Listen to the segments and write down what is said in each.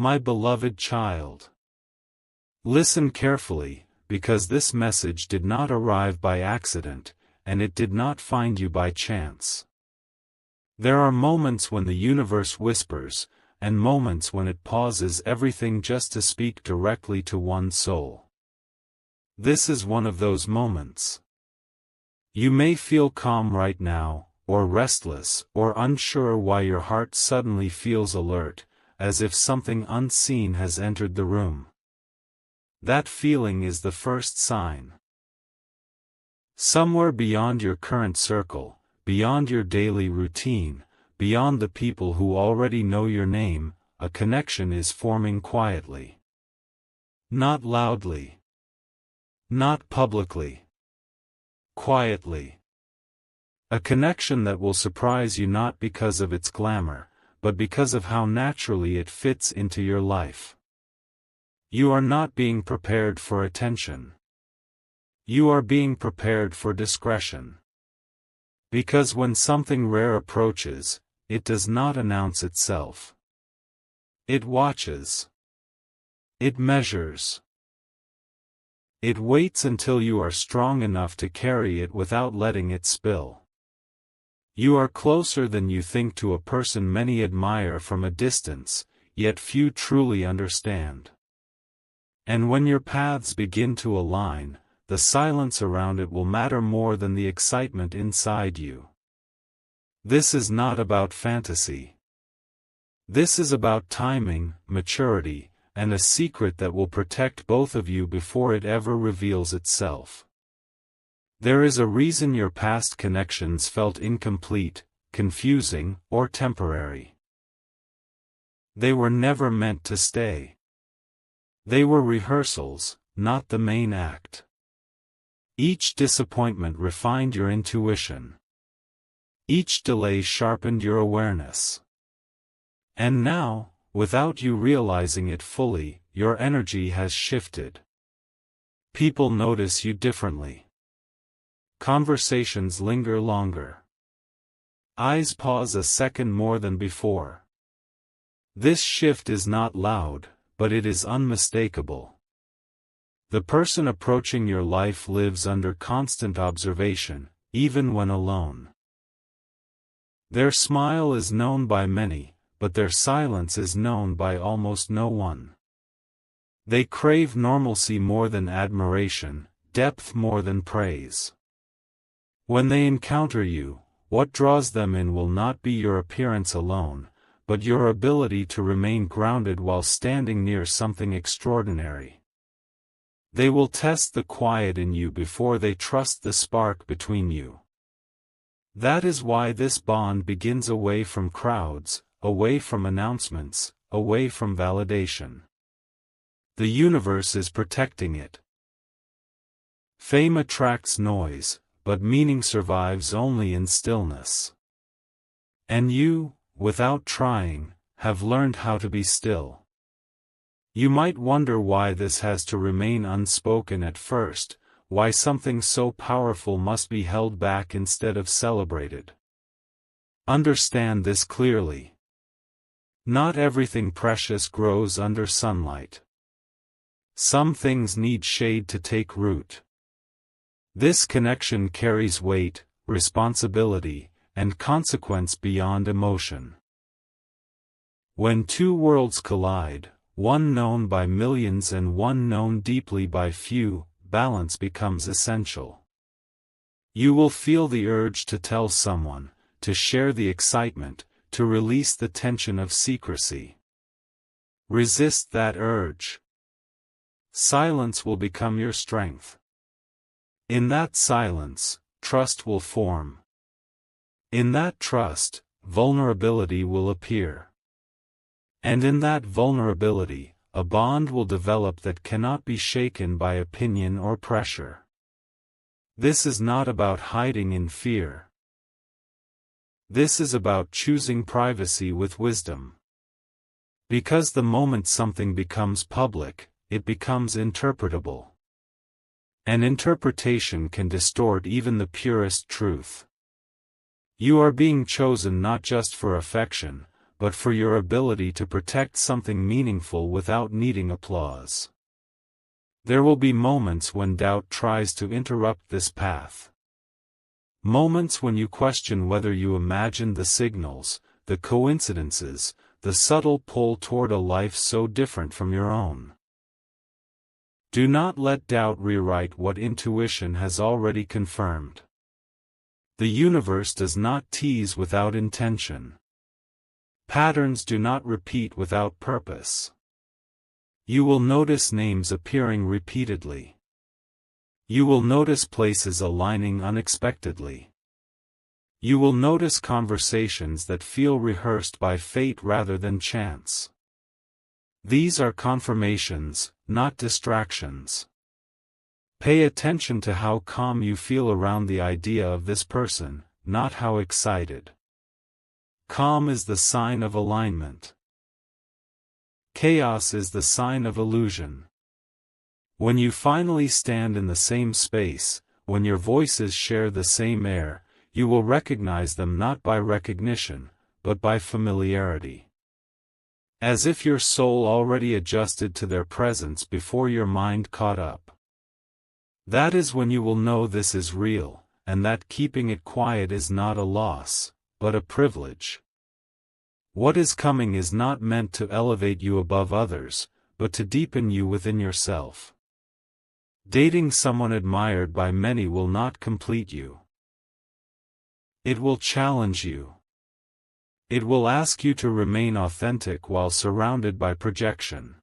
My beloved child. Listen carefully, because this message did not arrive by accident, and it did not find you by chance. There are moments when the universe whispers, and moments when it pauses everything just to speak directly to one's soul. This is one of those moments. You may feel calm right now, or restless, or unsure why your heart suddenly feels alert, as if something unseen has entered the room. That feeling is the first sign. Somewhere beyond your current circle, beyond your daily routine, beyond the people who already know your name, a connection is forming quietly. Not loudly. Not publicly. Quietly. A connection that will surprise you not because of its glamour, but because of how naturally it fits into your life. You are not being prepared for attention. You are being prepared for discretion. Because when something rare approaches, it does not announce itself. It watches. It measures. It waits until you are strong enough to carry it without letting it spill. You are closer than you think to a person many admire from a distance, yet few truly understand. And when your paths begin to align, the silence around it will matter more than the excitement inside you. This is not about fantasy. This is about timing, maturity, and a secret that will protect both of you before it ever reveals itself. There is a reason your past connections felt incomplete, confusing, or temporary. They were never meant to stay. They were rehearsals, not the main act. Each disappointment refined your intuition. Each delay sharpened your awareness. And now, without you realizing it fully, your energy has shifted. People notice you differently. Conversations linger longer. Eyes pause a second more than before. This shift is not loud, but it is unmistakable. The person approaching your life lives under constant observation, even when alone. Their smile is known by many, but their silence is known by almost no one. They crave normalcy more than admiration, depth more than praise. When they encounter you, what draws them in will not be your appearance alone, but your ability to remain grounded while standing near something extraordinary. They will test the quiet in you before they trust the spark between you. That is why this bond begins away from crowds, away from announcements, away from validation. The universe is protecting it. Fame attracts noise, but meaning survives only in stillness. And you, without trying, have learned how to be still. You might wonder why this has to remain unspoken at first, why something so powerful must be held back instead of celebrated. Understand this clearly. Not everything precious grows under sunlight. Some things need shade to take root. This connection carries weight, responsibility, and consequence beyond emotion. When two worlds collide, one known by millions and one known deeply by few, balance becomes essential. You will feel the urge to tell someone, to share the excitement, to release the tension of secrecy. Resist that urge. Silence will become your strength. In that silence, trust will form. In that trust, vulnerability will appear. And in that vulnerability, a bond will develop that cannot be shaken by opinion or pressure. This is not about hiding in fear. This is about choosing privacy with wisdom. Because the moment something becomes public, it becomes interpretable. An interpretation can distort even the purest truth. You are being chosen not just for affection, but for your ability to protect something meaningful without needing applause. There will be moments when doubt tries to interrupt this path. Moments when you question whether you imagined the signals, the coincidences, the subtle pull toward a life so different from your own. Do not let doubt rewrite what intuition has already confirmed. The universe does not tease without intention. Patterns do not repeat without purpose. You will notice names appearing repeatedly. You will notice places aligning unexpectedly. You will notice conversations that feel rehearsed by fate rather than chance. These are confirmations, not distractions. Pay attention to how calm you feel around the idea of this person, not how excited. Calm is the sign of alignment. Chaos is the sign of illusion. When you finally stand in the same space, when your voices share the same air, you will recognize them not by recognition, but by familiarity. As if your soul already adjusted to their presence before your mind caught up. That is when you will know this is real, and that keeping it quiet is not a loss, but a privilege. What is coming is not meant to elevate you above others, but to deepen you within yourself. Dating someone admired by many will not complete you. It will challenge you. It will ask you to remain authentic while surrounded by projection.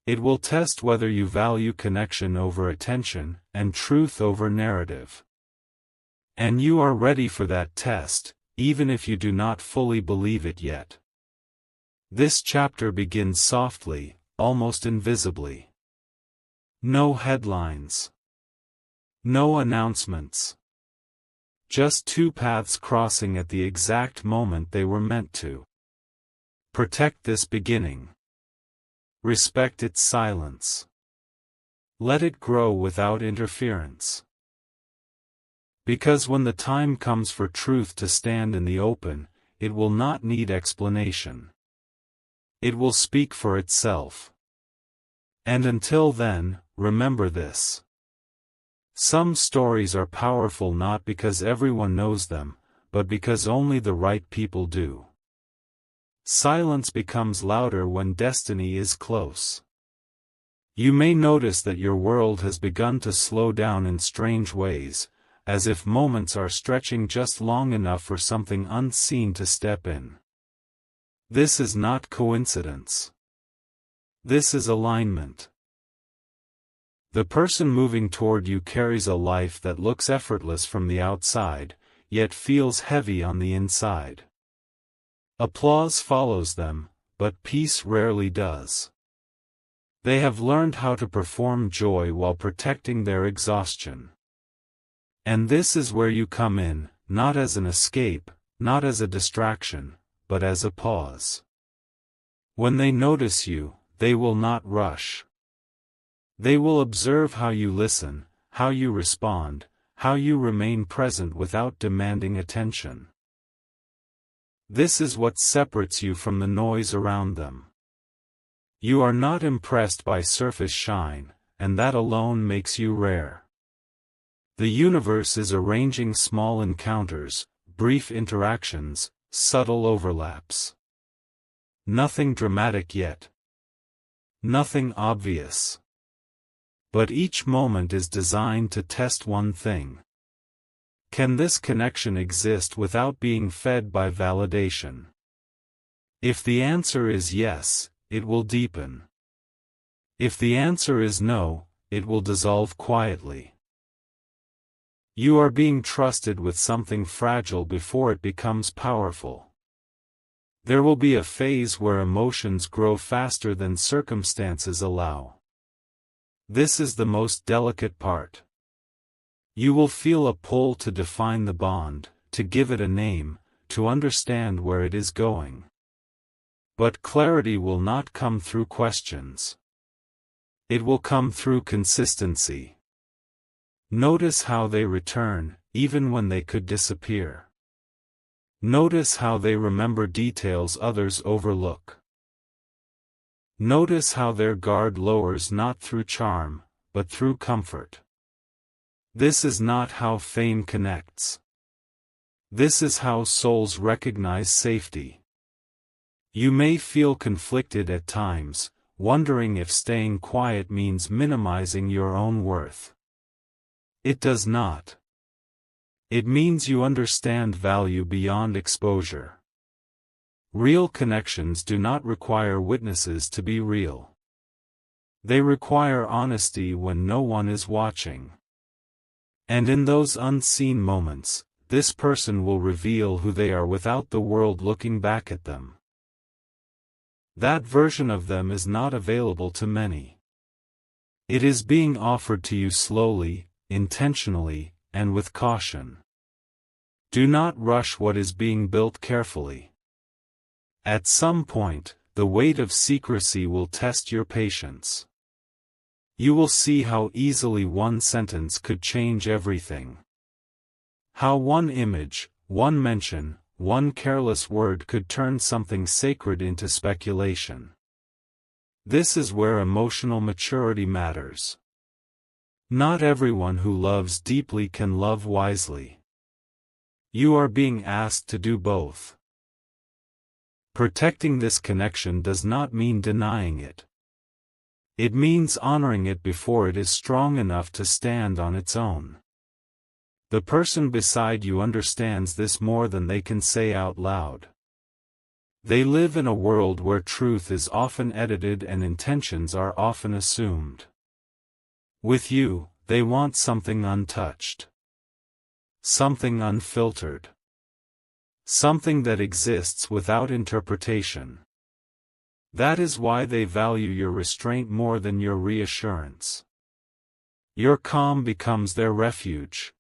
It will test whether you value connection over attention, and truth over narrative. And you are ready for that test, even if you do not fully believe it yet. This chapter begins softly, almost invisibly. No headlines. No announcements. Just two paths crossing at the exact moment they were meant to. Protect this beginning. Respect its silence. Let it grow without interference. Because when the time comes for truth to stand in the open, it will not need explanation. It will speak for itself. And until then, remember this. Some stories are powerful not because everyone knows them, but because only the right people do. Silence becomes louder when destiny is close. You may notice that your world has begun to slow down in strange ways, as if moments are stretching just long enough for something unseen to step in. This is not coincidence. This is alignment. The person moving toward you carries a life that looks effortless from the outside, yet feels heavy on the inside. Applause follows them, but peace rarely does. They have learned how to perform joy while protecting their exhaustion. And this is where you come in, not as an escape, not as a distraction, but as a pause. When they notice you, they will not rush. They will observe how you listen, how you respond, how you remain present without demanding attention. This is what separates you from the noise around them. You are not impressed by surface shine, and that alone makes you rare. The universe is arranging small encounters, brief interactions, subtle overlaps. Nothing dramatic yet. Nothing obvious. But each moment is designed to test one thing. Can this connection exist without being fed by validation? If the answer is yes, it will deepen. If the answer is no, it will dissolve quietly. You are being trusted with something fragile before it becomes powerful. There will be a phase where emotions grow faster than circumstances allow. This is the most delicate part. You will feel a pull to define the bond, to give it a name, to understand where it is going. But clarity will not come through questions. It will come through consistency. Notice how they return, even when they could disappear. Notice how they remember details others overlook. Notice how their guard lowers not through charm, but through comfort. This is not how fame connects. This is how souls recognize safety. You may feel conflicted at times, wondering if staying quiet means minimizing your own worth. It does not. It means you understand value beyond exposure. Real connections do not require witnesses to be real. They require honesty when no one is watching. And in those unseen moments, this person will reveal who they are without the world looking back at them. That version of them is not available to many. It is being offered to you slowly, intentionally, and with caution. Do not rush what is being built carefully. At some point, the weight of secrecy will test your patience. You will see how easily one sentence could change everything. How one image, one mention, one careless word could turn something sacred into speculation. This is where emotional maturity matters. Not everyone who loves deeply can love wisely. You are being asked to do both. Protecting this connection does not mean denying it. It means honoring it before it is strong enough to stand on its own. The person beside you understands this more than they can say out loud. They live in a world where truth is often edited and intentions are often assumed. With you, they want something untouched. Something unfiltered. Something that exists without interpretation. That is why they value your restraint more than your reassurance. Your calm becomes their refuge.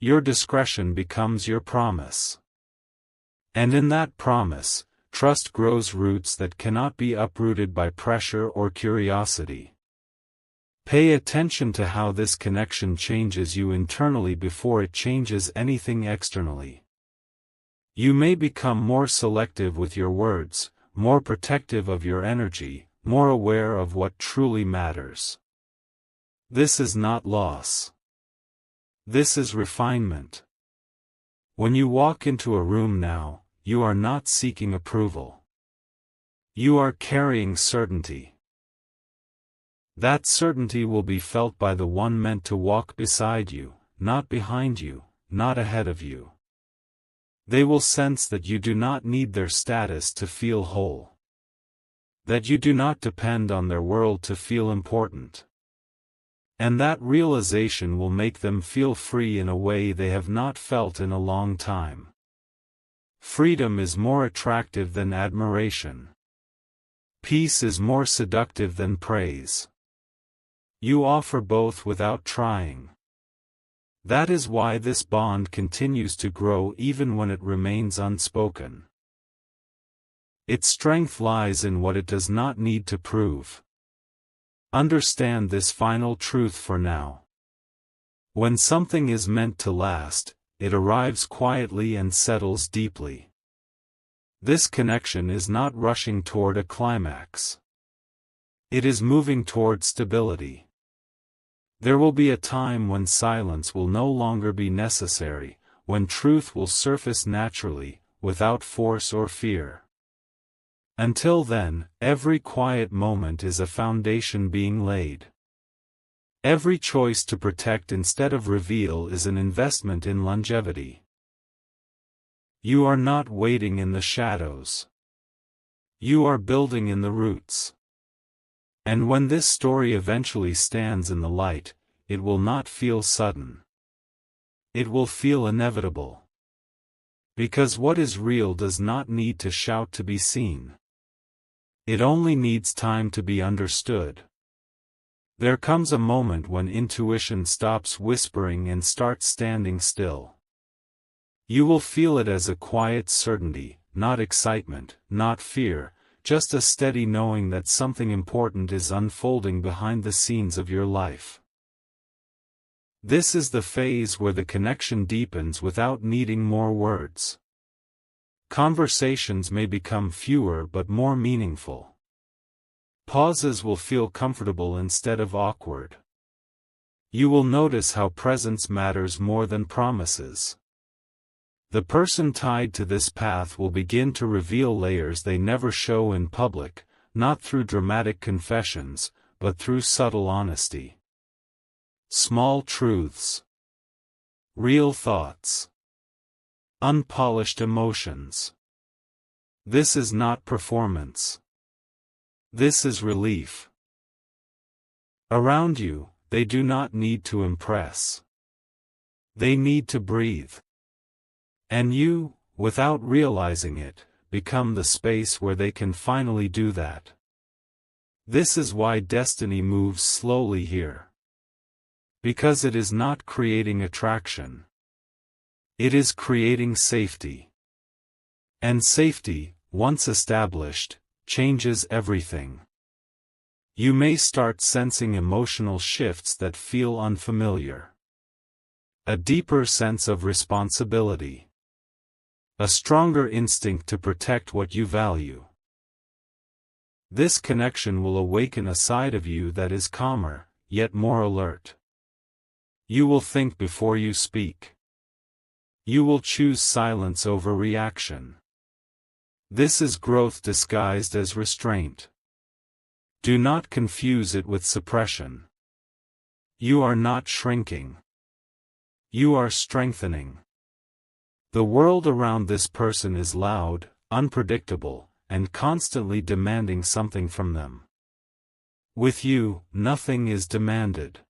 Your discretion becomes your promise. And in that promise, trust grows roots that cannot be uprooted by pressure or curiosity. Pay attention to how this connection changes you internally before it changes anything externally. You may become more selective with your words, more protective of your energy, more aware of what truly matters. This is not loss. This is refinement. When you walk into a room now, you are not seeking approval. You are carrying certainty. That certainty will be felt by the one meant to walk beside you, not behind you, not ahead of you. They will sense that you do not need their status to feel whole. That you do not depend on their world to feel important. And that realization will make them feel free in a way they have not felt in a long time. Freedom is more attractive than admiration. Peace is more seductive than praise. You offer both without trying. That is why this bond continues to grow even when it remains unspoken. Its strength lies in what it does not need to prove. Understand this final truth for now. When something is meant to last, it arrives quietly and settles deeply. This connection is not rushing toward a climax. It is moving toward stability. There will be a time when silence will no longer be necessary, when truth will surface naturally, without force or fear. Until then, every quiet moment is a foundation being laid. Every choice to protect instead of reveal is an investment in longevity. You are not waiting in the shadows. You are building in the roots. And when this story eventually stands in the light, it will not feel sudden. It will feel inevitable. Because what is real does not need to shout to be seen. It only needs time to be understood. There comes a moment when intuition stops whispering and starts standing still. You will feel it as a quiet certainty, not excitement, not fear, just a steady knowing that something important is unfolding behind the scenes of your life. This is the phase where the connection deepens without needing more words. Conversations may become fewer but more meaningful. Pauses will feel comfortable instead of awkward. You will notice how presence matters more than promises. The person tied to this path will begin to reveal layers they never show in public, not through dramatic confessions, but through subtle honesty. Small truths. Real thoughts. Unpolished emotions. This is not performance. This is relief. Around you, they do not need to impress. They need to breathe. And you, without realizing it, become the space where they can finally do that. This is why destiny moves slowly here. Because it is not creating attraction. It is creating safety. And safety, once established, changes everything. You may start sensing emotional shifts that feel unfamiliar. A deeper sense of responsibility. A stronger instinct to protect what you value. This connection will awaken a side of you that is calmer, yet more alert. You will think before you speak. You will choose silence over reaction. This is growth disguised as restraint. Do not confuse it with suppression. You are not shrinking. You are strengthening. The world around this person is loud, unpredictable, and constantly demanding something from them. With you, nothing is demanded.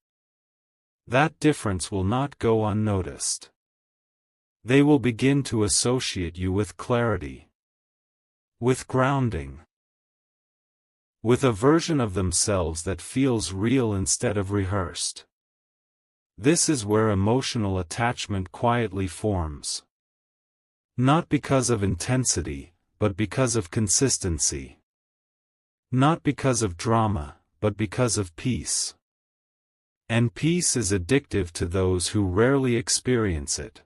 That difference will not go unnoticed. They will begin to associate you with clarity. With grounding. With a version of themselves that feels real instead of rehearsed. This is where emotional attachment quietly forms. Not because of intensity, but because of consistency. Not because of drama, but because of peace. And peace is addictive to those who rarely experience it.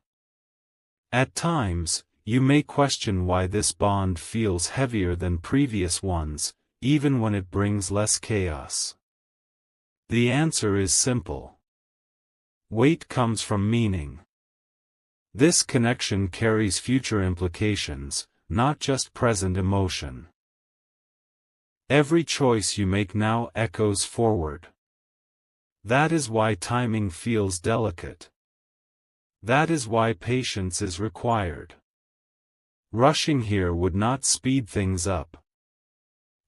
At times, you may question why this bond feels heavier than previous ones, even when it brings less chaos. The answer is simple. Weight comes from meaning. This connection carries future implications, not just present emotion. Every choice you make now echoes forward. That is why timing feels delicate. That is why patience is required. Rushing here would not speed things up.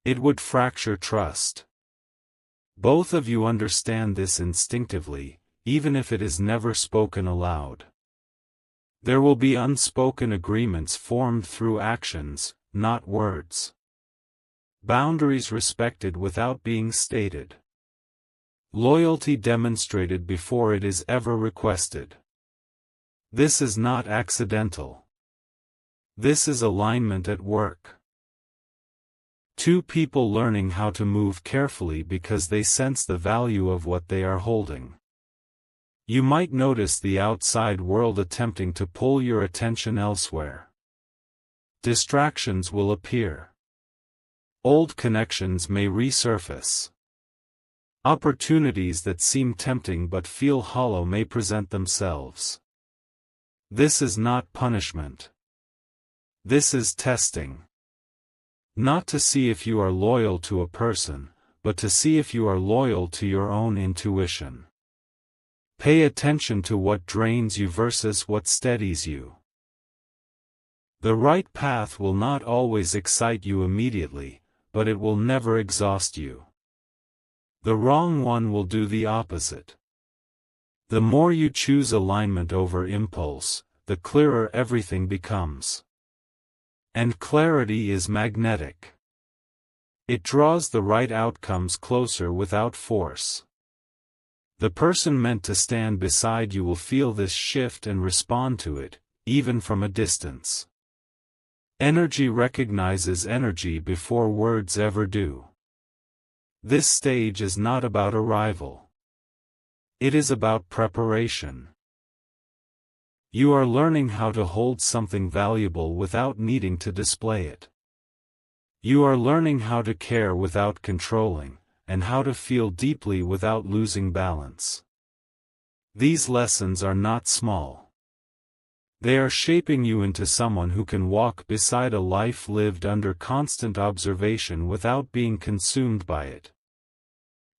It would fracture trust. Both of you understand this instinctively, even if it is never spoken aloud. There will be unspoken agreements formed through actions, not words. Boundaries respected without being stated. Loyalty demonstrated before it is ever requested. This is not accidental. This is alignment at work. Two people learning how to move carefully because they sense the value of what they are holding. You might notice the outside world attempting to pull your attention elsewhere. Distractions will appear. Old connections may resurface. Opportunities that seem tempting but feel hollow may present themselves. This is not punishment. This is testing. Not to see if you are loyal to a person, but to see if you are loyal to your own intuition. Pay attention to what drains you versus what steadies you. The right path will not always excite you immediately, but it will never exhaust you. The wrong one will do the opposite. The more you choose alignment over impulse, the clearer everything becomes. And clarity is magnetic. It draws the right outcomes closer without force. The person meant to stand beside you will feel this shift and respond to it, even from a distance. Energy recognizes energy before words ever do. This stage is not about arrival. It is about preparation. You are learning how to hold something valuable without needing to display it. You are learning how to care without controlling, and how to feel deeply without losing balance. These lessons are not small. They are shaping you into someone who can walk beside a life lived under constant observation without being consumed by it.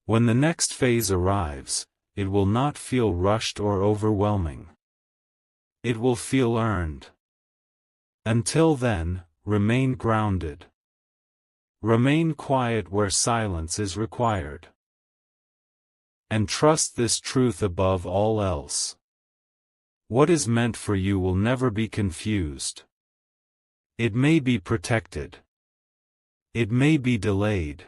When the next phase arrives, it will not feel rushed or overwhelming. It will feel earned. Until then, remain grounded. Remain quiet where silence is required. And trust this truth above all else. What is meant for you will never be confused. It may be protected. It may be delayed.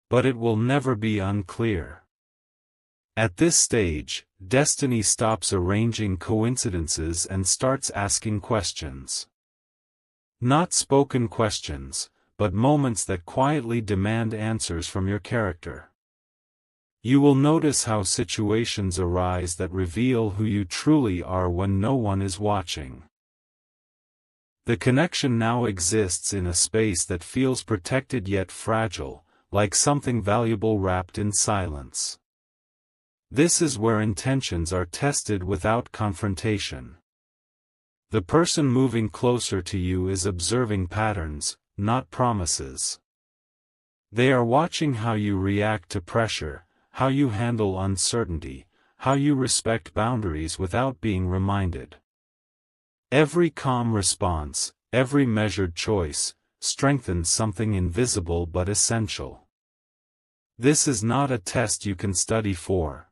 But it will never be unclear. At this stage, destiny stops arranging coincidences and starts asking questions. Not spoken questions, but moments that quietly demand answers from your character. You will notice how situations arise that reveal who you truly are when no one is watching. The connection now exists in a space that feels protected yet fragile, like something valuable wrapped in silence. This is where intentions are tested without confrontation. The person moving closer to you is observing patterns, not promises. They are watching how you react to pressure, how you handle uncertainty, how you respect boundaries without being reminded. Every calm response, every measured choice, strengthens something invisible but essential. This is not a test you can study for.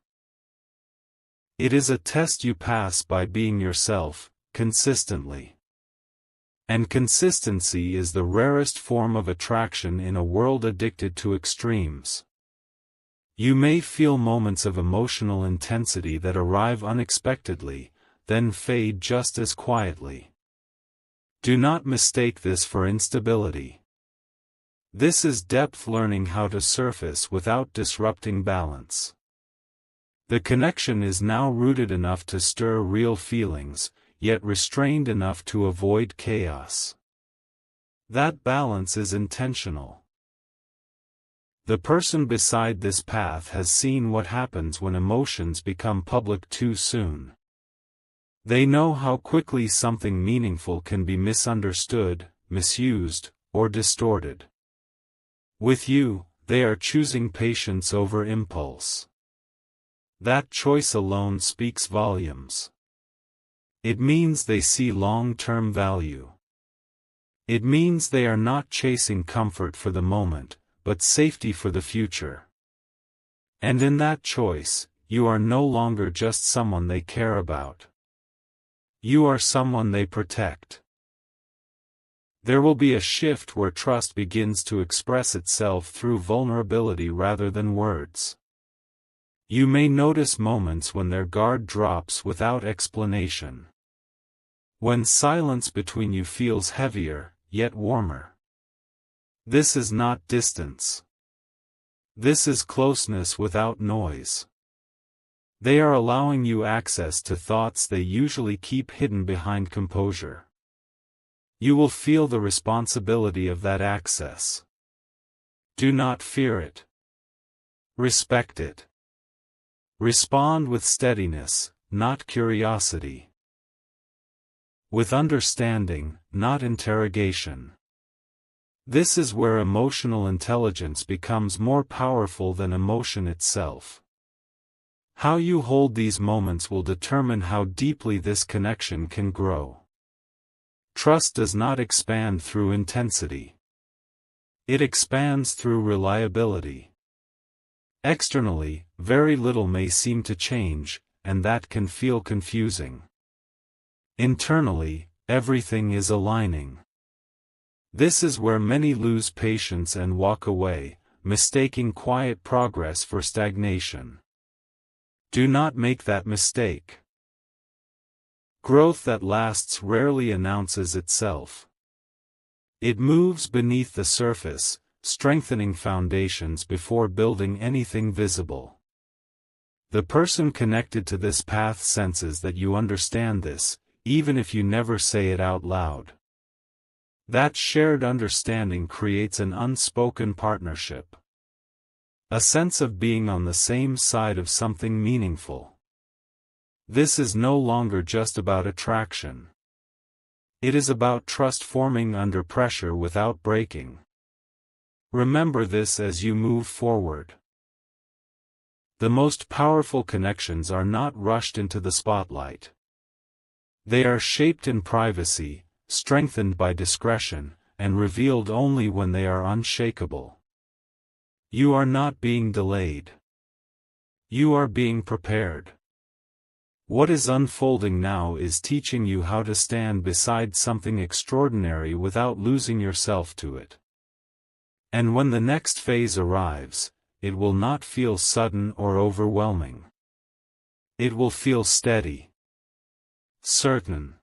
It is a test you pass by being yourself, consistently. And consistency is the rarest form of attraction in a world addicted to extremes. You may feel moments of emotional intensity that arrive unexpectedly, then fade just as quietly. Do not mistake this for instability. This is depth learning how to surface without disrupting balance. The connection is now rooted enough to stir real feelings, yet restrained enough to avoid chaos. That balance is intentional. The person beside this path has seen what happens when emotions become public too soon. They know how quickly something meaningful can be misunderstood, misused, or distorted. With you, they are choosing patience over impulse. That choice alone speaks volumes. It means they see long-term value. It means they are not chasing comfort for the moment, but safety for the future. And in that choice, you are no longer just someone they care about. You are someone they protect. There will be a shift where trust begins to express itself through vulnerability rather than words. You may notice moments when their guard drops without explanation. When silence between you feels heavier, yet warmer. This is not distance. This is closeness without noise. They are allowing you access to thoughts they usually keep hidden behind composure. You will feel the responsibility of that access. Do not fear it. Respect it. Respond with steadiness, not curiosity. With understanding, not interrogation. This is where emotional intelligence becomes more powerful than emotion itself. How you hold these moments will determine how deeply this connection can grow. Trust does not expand through intensity. It expands through reliability. Externally, very little may seem to change, and that can feel confusing. Internally, everything is aligning. This is where many lose patience and walk away, mistaking quiet progress for stagnation. Do not make that mistake. Growth that lasts rarely announces itself. It moves beneath the surface, strengthening foundations before building anything visible. The person connected to this path senses that you understand this, even if you never say it out loud. That shared understanding creates an unspoken partnership. A sense of being on the same side of something meaningful. This is no longer just about attraction. It is about trust forming under pressure without breaking. Remember this as you move forward. The most powerful connections are not rushed into the spotlight. They are shaped in privacy, strengthened by discretion, and revealed only when they are unshakable. You are not being delayed. You are being prepared. What is unfolding now is teaching you how to stand beside something extraordinary without losing yourself to it. And when the next phase arrives, it will not feel sudden or overwhelming. It will feel steady, certain,